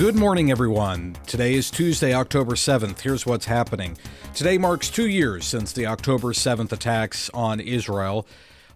Good morning, everyone. Today is Tuesday, October 7th. Here's what's happening. Today marks 2 years since the October 7th attacks on Israel.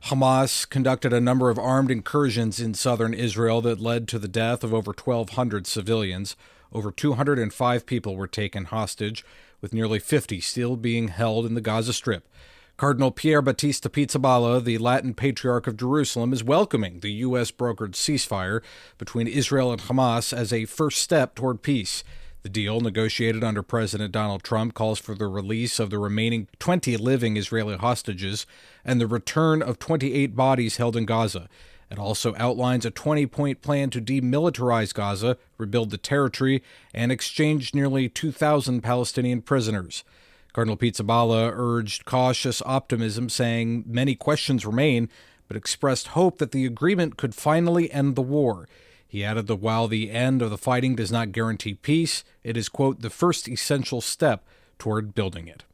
Hamas conducted a number of armed incursions in southern Israel that led to the death of over 1,200 civilians. Over 205 people were taken hostage, with nearly 50 still being held in the Gaza Strip. Cardinal Pierbattista Pizzabolla, the Latin Patriarch of Jerusalem, is welcoming the U.S.-brokered ceasefire between Israel and Hamas as a first step toward peace. The deal, negotiated under President Donald Trump, calls for the release of the remaining 20 living Israeli hostages and the return of 28 bodies held in Gaza. It also outlines a 20-point plan to demilitarize Gaza, rebuild the territory, and exchange nearly 2,000 Palestinian prisoners. Cardinal Pierbattista urged cautious optimism, saying many questions remain, but expressed hope that the agreement could finally end the war. He added that while the end of the fighting does not guarantee peace, it is, quote, the first essential step toward building it.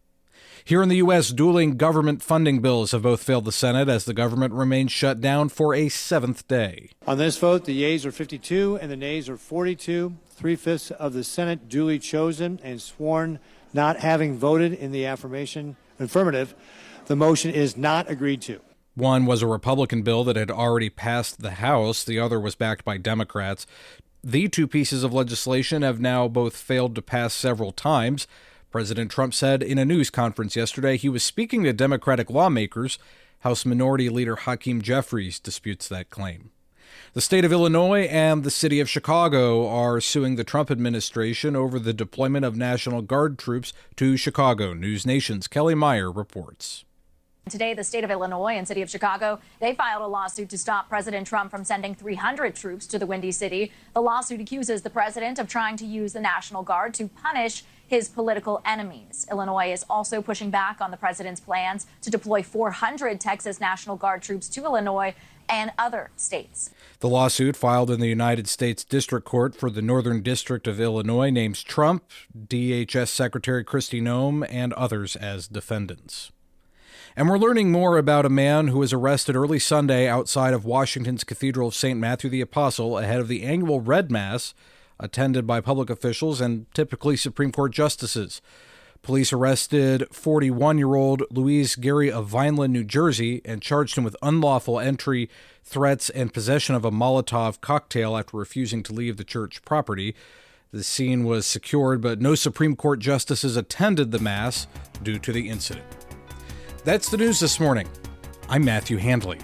Here in the U.S., dueling government funding bills have both failed the Senate as the government remains shut down for a seventh day. On this vote, the yeas are 52 and the nays are 42. 3/5 of the Senate duly chosen and sworn not having voted in the affirmative. The motion is not agreed to. One was a Republican bill that had already passed the House. The other was backed by Democrats. The two pieces of legislation have now both failed to pass several times. President Trump said in a news conference yesterday he was speaking to Democratic lawmakers. House Minority Leader Hakeem Jeffries disputes that claim. The state of Illinois and the city of Chicago are suing the Trump administration over the deployment of National Guard troops to Chicago. News Nation's Kelly Meyer reports. Today, the state of Illinois and city of Chicago, they filed a lawsuit to stop President Trump from sending 300 troops to the Windy City. The lawsuit accuses the president of trying to use the National Guard to punish his political enemies. Illinois is also pushing back on the president's plans to deploy 400 Texas National Guard troops to Illinois and other states. The lawsuit, filed in the United States District Court for the Northern District of Illinois, names Trump, DHS Secretary Kristi Noem, and others as defendants. And we're learning more about a man who was arrested early Sunday outside of Washington's Cathedral of St. Matthew the Apostle ahead of the annual Red Mass, attended by public officials and typically Supreme Court justices. Police arrested 41-year-old Louise Gary of Vineland, New Jersey, and charged him with unlawful entry, threats, and possession of a Molotov cocktail after refusing to leave the church property. The scene was secured, but no Supreme Court justices attended the Mass due to the incident. That's the news this morning. I'm Matthew Handley.